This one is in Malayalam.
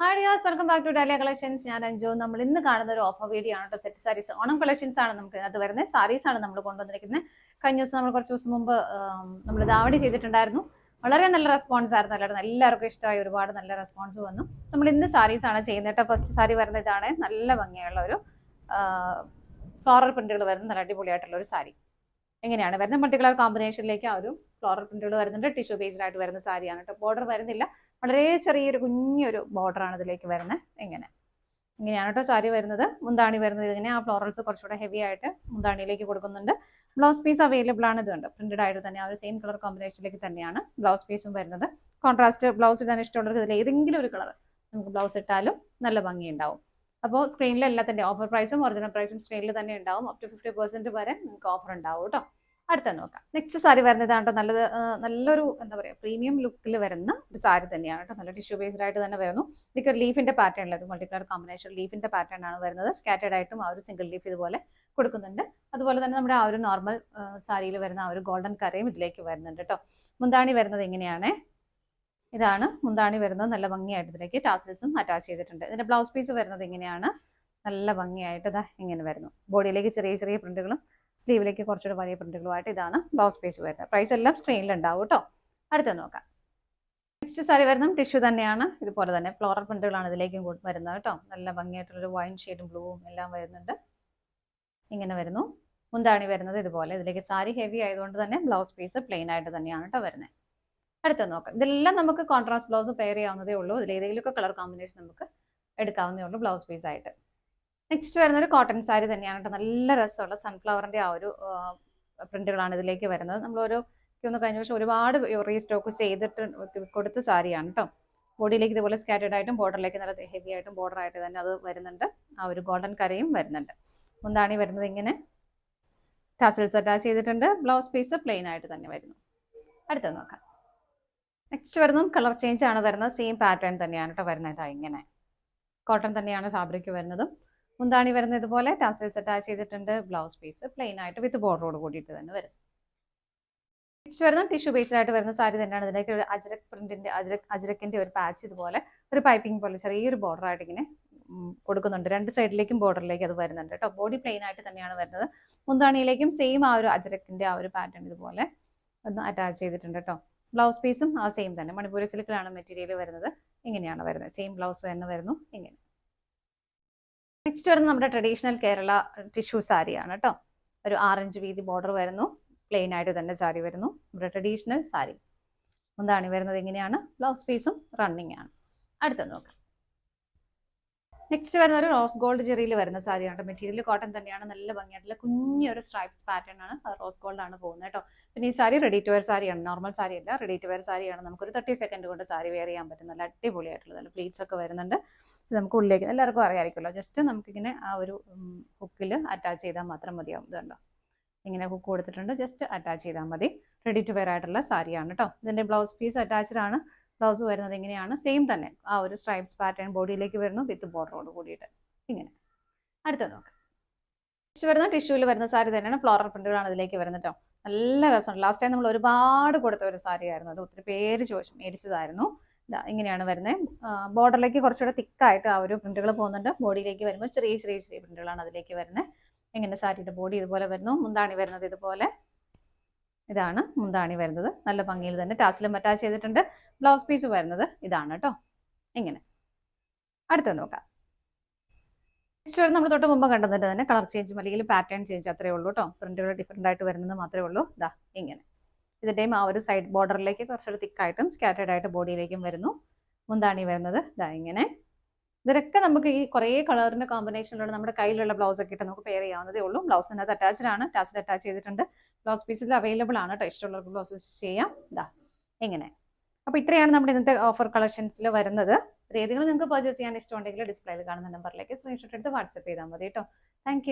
Hi dears, welcome back to dahlia collections. ഞാൻ അഞ്ജു. നമ്മൾ ഇന്ന് കാണുന്ന ഒരു ഓഫർ വീഡിയോ ആണ് കേട്ടോ. സെറ്റ് സാരീസ് ഓണം കളക്ഷൻസ് ആണ് നമുക്ക് ഇതിനകത്ത് വരുന്നത്. സാരീസ് ആണ് നമ്മൾ കൊണ്ടുവന്നിരിക്കുന്നത്. കഴിഞ്ഞ ദിവസം നമ്മൾ കുറച്ച് ദിവസം മുമ്പ് നമ്മൾ ധാവണി ചെയ്തിട്ടുണ്ടായിരുന്നു. വളരെ നല്ല റെസ്പോൺസ് ആയിരുന്നു. എല്ലാവർക്കും ഇഷ്ടമായി. ഒരുപാട് നല്ല റെസ്പോൺസ് വന്നു. നമ്മൾ ഇന്ന് സാരീസ് ആണ് ചെയ്യുന്നത് കേട്ടോ. ഫസ്റ്റ് സാരി വരുന്നത് ഇതാണ്. നല്ല ഭംഗിയുള്ള ഒരു ഫ്ലോറൽ പ്രിന്റുകൾ വരുന്ന നല്ല അടിപൊളിയായിട്ടുള്ള ഒരു സാരി. എങ്ങനെയാണ് വരുന്നത്? മൾട്ടി കോമ്പിനേഷനിലേക്ക് ആ ഒരു ഫ്ലോറൽ പ്രിന്റുകൾ വരുന്നുണ്ട്. ടിഷ്യൂ ബേസ്ഡ് ആയിട്ട് വരുന്ന സാരിയാണ് കേട്ടോ. ബോർഡർ വരുന്നില്ല, വളരെ ചെറിയൊരു കുഞ്ഞൊരു ബോർഡറാണ് ഇതിലേക്ക് വരുന്നത്. ഇങ്ങനെയാണ് കേട്ടോ സാരി വരുന്നത്. മുന്താണി വരുന്നത് ഇങ്ങനെ ആ ഫ്ലോറൽസ് കുറച്ചുകൂടെ ഹെവി ആയിട്ട് മുന്താണിയിലേക്ക് കൊടുക്കുന്നുണ്ട്. ബ്ലൗസ് പീസ് അവൈലബിൾ ആണ്. ഇത് കണ്ട് പ്രിന്റഡ് ആയിട്ട് തന്നെ ആ ഒരു സെയിം കളർ കോമ്പിനേഷനിലേക്ക് തന്നെയാണ് ബ്ലൗസ് പീസും വരുന്നത്. കോൺട്രാസ്റ്റ് ബ്ലൗസ് ഇടാൻ ഇഷ്ടമുള്ളവർക്ക് ഇതിൽ ഏതെങ്കിലും ഒരു കളർ നമുക്ക് ബ്ലൗസ് ഇട്ടാലും നല്ല ഭംഗി ഉണ്ടാവും. അപ്പോൾ സ്ക്രീനിൽ എല്ലാത്തിൻ്റെ ഓഫർ പ്രൈസും ഒറിജിനൽ പ്രൈസും സ്ക്രീനിൽ തന്നെ ഉണ്ടാവും. അപ് ടു 50% വരെ നിങ്ങൾക്ക് ഓഫർ ഉണ്ടാവും കേട്ടോ. അടുത്ത നോക്കാം. നെക്സ്റ്റ് സാരി വരുന്നതാണ് കേട്ടോ. നല്ലൊരു എന്താ പറയുക, പ്രീമിയം ലുക്കിൽ വരുന്ന ഒരു സാരി തന്നെയാണ് കേട്ടോ. നല്ല ടിഷ്യൂ ബേസ്ഡ് ആയിട്ട് തന്നെ വരുന്നു. ഇതൊക്കെ ഒരു ലീഫിന്റെ പാറ്റേൺ, ഒരു മൾട്ടി കളർ കോമ്പിനേഷൻ ലീഫിന്റെ പാറ്റേൺ ആണ് വരുന്നത്. സ്കാറ്റേഡ് ആയിട്ടും ആ ഒരു സിംഗിൾ ലീഫ് ഇതുപോലെ കൊടുക്കുന്നുണ്ട്. അതുപോലെ തന്നെ നമ്മുടെ ആ ഒരു നോർമൽ സാരിയിൽ വരുന്ന ആ ഒരു ഗോൾഡൻ കരയും ഇതിലേക്ക് വരുന്നുണ്ട് കേട്ടോ. മുന്താണി വരുന്നത് ഇങ്ങനെയാണ്. ഇതാണ് മുന്താണി വരുന്നത്. നല്ല ഭംഗിയായിട്ട് ഇതിലേക്ക് ടാസൽസും അറ്റാച്ച് ചെയ്തിട്ടുണ്ട്. ഇതിന്റെ ബ്ലൗസ് പീസ് വരുന്നത് ഇങ്ങനെയാണ്. നല്ല ഭംഗിയായിട്ട് ഇതാ ഇങ്ങനെ വരുന്നു. ബോഡിയിലേക്ക് ചെറിയ ചെറിയ പ്രിന്റുകളും സ്ലീവിലേക്ക് കുറച്ചുകൂടെ വലിയ പ്രിന്റുകളുമായിട്ട് ഇതാണ് ബ്ലൗസ് പീസ് വരുന്നത്. പ്രൈസ് എല്ലാം സ്ക്രീനിൽ ഉണ്ടാവും കേട്ടോ. അടുത്ത നോക്കാം. നെക്സ്റ്റ് സാരി വരുന്നത് ടിഷ്യൂ തന്നെയാണ്. ഇതുപോലെ തന്നെ ഫ്ലോറൽ പ്രിന്റുകളാണ് ഇതിലേക്കും വരുന്നത് കേട്ടോ. നല്ല ഭംഗിയായിട്ടുള്ളൊരു വൈൻ ഷെയ്ഡും ബ്ലൂവും എല്ലാം വരുന്നുണ്ട്. ഇങ്ങനെ വരുന്നു. മുന്താണി വരുന്നത് ഇതുപോലെ. ഇതിലേക്ക് സാരി ഹെവി ആയതുകൊണ്ട് തന്നെ ബ്ലൗസ് പീസ് പ്ലെയിൻ ആയിട്ട് തന്നെയാണ് കേട്ടോ വരുന്നത്. അടുത്ത നോക്കാം. ഇതെല്ലാം നമുക്ക് കോൺട്രാസ്റ്റ് ബ്ലൗസ് പെയർ ചെയ്യാവുന്നതേ ഉള്ളൂ. ഇതിൽ ഏതെങ്കിലുമൊക്കെ കളർ കോമ്പിനേഷൻ നമുക്ക് എടുക്കാവുന്നതേ ഉള്ളൂ ബ്ലൗസ് പീസ് ആയിട്ട്. നെക്സ്റ്റ് വരുന്നത് ഒരു കോട്ടൺ സാരി തന്നെയാണ് കേട്ടോ. നല്ല രസമുള്ള സൺഫ്ലവറിന്റെ ആ ഒരു പ്രിന്റുകളാണ് ഇതിലേക്ക് വരുന്നത്. നമ്മൾ ഒന്ന് കഴിഞ്ഞ വർഷം ഒരുപാട് റീസ്റ്റോക്ക് ചെയ്തിട്ട് കൊടുത്ത സാരിയാണ് കേട്ടോ. ബോഡിയിലേക്ക് ഇതുപോലെ സ്കാറ്റേഡ് ആയിട്ടും ബോർഡറിലേക്ക് നല്ല ഹെവി ആയിട്ടും ബോർഡർ ആയിട്ട് തന്നെ അത് വരുന്നുണ്ട്. ആ ഒരു ഗോൾഡൻ കരയും വരുന്നുണ്ട്. മുന്താണി വരുന്നത് ഇങ്ങനെ ടാസൽസ് അറ്റാച്ച് ചെയ്തിട്ടുണ്ട്. ബ്ലൗസ് പീസ് പ്ലെയിൻ ആയിട്ട് തന്നെ വരുന്നു. അടുത്ത നോക്കാം. നെക്സ്റ്റ് വരുന്നതും കളർ ചേഞ്ച് ആണ് വരുന്നത്. സെയിം പാറ്റേൺ തന്നെയാണ് കേട്ടോ വരുന്നത്. ഇങ്ങനെ കോട്ടൺ തന്നെയാണ് ഫാബ്രിക് വരുന്നതും. മുന്താണി വരുന്നത് ഇതുപോലെ ടാസൽസ് അറ്റാച്ച് ചെയ്തിട്ടുണ്ട്. ബ്ലൗസ് പീസ് പ്ലെയിൻ ആയിട്ട് വിത്ത് ബോർഡറോട് കൂടിയിട്ട് തന്നെ വരും. നെക്സ്റ്റ് വരുന്നത് ടിഷ്യൂ ബേസ്ഡ് ആയിട്ട് വരുന്ന സാരി തന്നെയാണ്. ഇതിലേക്ക് ഒരു അജ്രക് പ്രിന്റിന്റെ അജ്രക്കിന്റെ ഒരു പാച്ച് ഇതുപോലെ ഒരു പൈപ്പിംഗ് പോലെ ചെറിയൊരു ബോർഡർ ആയിട്ട് ഇങ്ങനെ കൊടുക്കുന്നുണ്ട്. രണ്ട് സൈഡിലേക്കും ബോർഡറിലേക്ക് അത് വരുന്നുണ്ട് കേട്ടോ. ബോഡി പ്ലെയിൻ ആയിട്ട് തന്നെയാണ് വരുന്നത്. മുന്താണിയിലേക്കും സെയിം ആ ഒരു അജ്രക്കിന്റെ ആ ഒരു പാറ്റേൺ ഇതുപോലെ ഒന്ന് അറ്റാച്ച് ചെയ്തിട്ടുണ്ട് കേട്ടോ. ബ്ലൗസ് പീസും ആ സെയിം തന്നെ മണിപ്പൂരി സിൽക്കിലാണ് മെറ്റീരിയൽ വരുന്നത്. ഇങ്ങനെയാണ് വരുന്നത്. സെയിം ബ്ലൗസ് തന്നെ വരുന്നു. ഇങ്ങനെ നെക്സ്റ്റ് വരുന്നത് നമ്മുടെ ട്രഡീഷണൽ കേരള ടിഷ്യൂ സാരിയാണ് കേട്ടോ. ഒരു 6 ഇഞ്ച് വീതി ബോർഡർ വരുന്നു. പ്ലെയിൻ ആയിട്ട് തന്നെ സാരി വരുന്നു. നമ്മുടെ ട്രഡീഷണൽ സാരി. മുന്താണി വരുന്നത് ഇങ്ങനെയാണ്. ബ്ലൗസ് പീസും റണ്ണിങ് ആണ്. അടുത്ത നോക്കാം. നെക്സ്റ്റ് വരുന്ന ഒരു റോസ് ഗോൾഡ് ജെറിയിൽ വരുന്ന സാരിയാണ്. മെറ്റീരിയൽ കോട്ടൺ തന്നെയാണ്. നല്ല ഭംഗിയായിട്ടുള്ള കുഞ്ഞൊരു സ്ട്രൈപ്സ് പാറ്റേൺ ആണ്. റോസ് ഗോൾഡ് ആണ് പോകുന്നത് കേട്ടോ. പിന്നെ ഈ സാരി റെഡി ടു വെയർ സാരിയാണ്. നോർമൽ സാരി അല്ല, റെഡി ടു വെയർ സാരിയാണ്. നമുക്കൊരു 30 സെക്കൻഡ് കൊണ്ട് സാരി വെയർ ചെയ്യാൻ പറ്റും. നല്ല അടിപൊളിയായിട്ടുള്ള നല്ല പ്ലീറ്റ്സ് ഒക്കെ വരുന്നുണ്ട്. ഇത് നമുക്ക് ഉള്ളിലേക്ക് എല്ലാവർക്കും അറിയാമായിരിക്കുമല്ലോ. ജസ്റ്റ് നമുക്കിങ്ങനെ ആ ഒരു ഹുക്കിൽ അറ്റാച്ച് ചെയ്താൽ മാത്രം മതിയാവും. ഇതുണ്ടോ, ഇങ്ങനെ ഹുക്ക് കൊടുത്തിട്ടുണ്ട്. ജസ്റ്റ് അറ്റാച്ച് ചെയ്താൽ മതി. റെഡി ടു വെയർ ആയിട്ടുള്ള സാരിയാണ് കേട്ടോ. ഇതിന്റെ ബ്ലൗസ് പീസ് അറ്റാച്ച്ഡ് ആണ്. ബ്ലൗസ് വരുന്നത് ഇങ്ങനെയാണ്. സെയിം തന്നെ ആ ഒരു സ്ട്രൈപ്സ് പാറ്റേൺ ബോഡിയിലേക്ക് വരുന്നു വിത്ത് ബോർഡറോട് കൂടിയിട്ട്. ഇങ്ങനെ അടുത്ത നോക്കാം. നെക്സ്റ്റ് വരുന്ന ടിഷ്യൂവിൽ വരുന്ന സാരി തന്നെയാണ്. ഫ്ലോറൽ പ്രിന്റുകളാണ് ഇതിലേക്ക് വരുന്നത് കേട്ടോ. നല്ല രസമുണ്ട്. ലാസ്റ്റ് ടൈം നമ്മൾ ഒരുപാട് കൊടുത്ത ഒരു സാരി ആയിരുന്നു. അത് ഒത്തിരി പേര് മേടിച്ചതായിരുന്നു. ഇങ്ങനെയാണ് വരുന്നത്. ബോർഡറിലേക്ക് കുറച്ചുകൂടെ തിക്കായിട്ട് ആ ഒരു പ്രിന്റുകൾ പോകുന്നുണ്ട്. ബോഡിയിലേക്ക് വരുമ്പോൾ ചെറിയ ചെറിയ ചെറിയ പ്രിന്റുകളാണ് അതിലേക്ക് വരുന്നത്. ഇങ്ങനെ സാരിയുടെ ബോഡി ഇതുപോലെ വരുന്നു. മുന്താണി വരുന്നത് ഇതുപോലെ. ഇതാണ് മുന്താണി വരുന്നത്. നല്ല ഭംഗിയിൽ തന്നെ ടാസിലും അറ്റാച്ച് ചെയ്തിട്ടുണ്ട്. ബ്ലൗസ് പീസ് വരുന്നത് ഇതാണ് കേട്ടോ. ഇങ്ങനെ അടുത്ത നോക്കാം. നെക്സ്റ്റ് വരുന്നത് നമ്മൾ തൊട്ട് മുമ്പ് കണ്ടതിന്റെ തന്നെ കളർ ചേഞ്ചും അല്ലെങ്കിൽ പാറ്റേൺ ചേഞ്ച് അത്രേ ഉള്ളൂ കേട്ടോ. പ്രിന്റുകൾ ഡിഫറെന്റ് ആയിട്ട് വരുന്നത് മാത്രമേ ഉള്ളൂ. ഇതാ ഇങ്ങനെ ഇതിന്റെയും ആ ഒരു സൈഡ് ബോർഡറിലേക്ക് കുറച്ചുകൂടി തിക്കായിട്ടും സ്കാറ്റേഡ് ആയിട്ട് ബോഡിയിലേക്കും വരുന്നു. മുന്താണി വരുന്നത് ഇതാ ഇങ്ങനെ. ഇതിലൊക്കെ നമുക്ക് ഈ കുറേ കളറിന്റെ കോമ്പിനേഷനിലുള്ള നമ്മുടെ കയ്യിലുള്ള ബ്ലൗസ് ഒക്കെ ഇട്ട് നമുക്ക് പെയർ ചെയ്യാവുന്നതേ ഉള്ളൂ. ബ്ലൗസിനകത്ത് അറ്റാച്ച്ഡ് ആണ്. ടാസിൽ അറ്റാച്ച് ചെയ്തിട്ടുണ്ട്. ബ്ലൗസ് പീസിൽ അവൈലബിൾ ആണ് കേട്ടോ. ഇഷ്ടമുള്ളവർക്ക് ബ്ലൗസ് ചെയ്യാം. ഇതാ ഇങ്ങനെ. അപ്പോൾ ഇത്രയാണ് നമ്മുടെ ഇന്നത്തെ ഓഫർ കളക്ഷൻസിൽ വരുന്നത്. ഏതെങ്കിലും നിങ്ങൾക്ക് പർച്ചേസ് ചെയ്യാൻ ഇഷ്ടമുണ്ടെങ്കിൽ ഡിസ്പ്ലേയിൽ കാണുന്ന നമ്പറിലേക്ക് സ്ക്രീൻഷോട്ട് എടുത്ത് വാട്സ്ആപ്പ് ചെയ്താൽ മതി കേട്ടോ. താങ്ക്